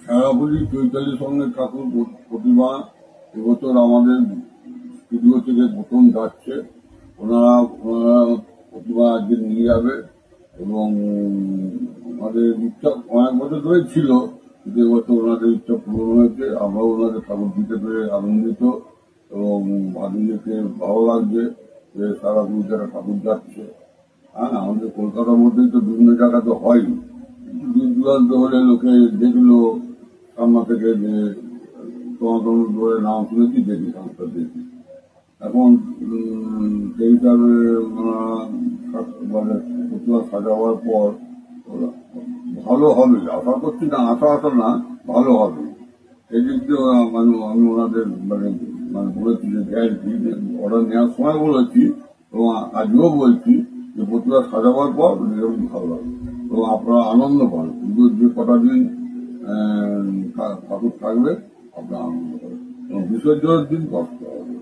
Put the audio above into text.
সেনাপতি চৈতালি সঙ্গে ঠাকুর প্রতিমা এবছর আমাদের স্টুডিও থেকে প্রথম যাচ্ছে। ওনারা প্রতিমা আজকে নিয়ে যাবে এবং আমাদের ইচ্ছা অনেক বছর ধরে ছিল, কিন্তু এবছর ওনাদের ইচ্ছা পূরণ হয়েছে। আমরাও ওনাদের ঠাকুর দিতে পেরে আনন্দিত এবং ভাবিকে ভালো লাগছে যে সারা গুরুজারা ঠাকুর যাচ্ছে। হ্যাঁ, আমাদের কলকাতার মধ্যেই তো বিভিন্ন জায়গাতে হয়, দূর দূরান্ত হলে লোকে দেখলো সামনা থেকে যে তোমার ধরে নাম শুনেছি, দেখি সংস্থা দেখি। এখন সেই হিসাবে মানে প্রতিমা সাজাবার পর ভালো হবে, আশা করছি না, আশা না, ভালো হবে। এই দিক দিয়ে আমি ওনাদের মানে বলেছি যে গ্যারান্টি অর্ডার নেওয়ার সময় বলেছি এবং আজও বলছি যে প্রতিমা সাজাবার পর এরকম ভালো হবে এবং আপনারা আনন্দ পান। পুজোর যে কটা দিন ঠাকুর থাকবে আপনারা আনন্দ পাবেন এবং বিসর্জনের দিন কষ্ট হবে।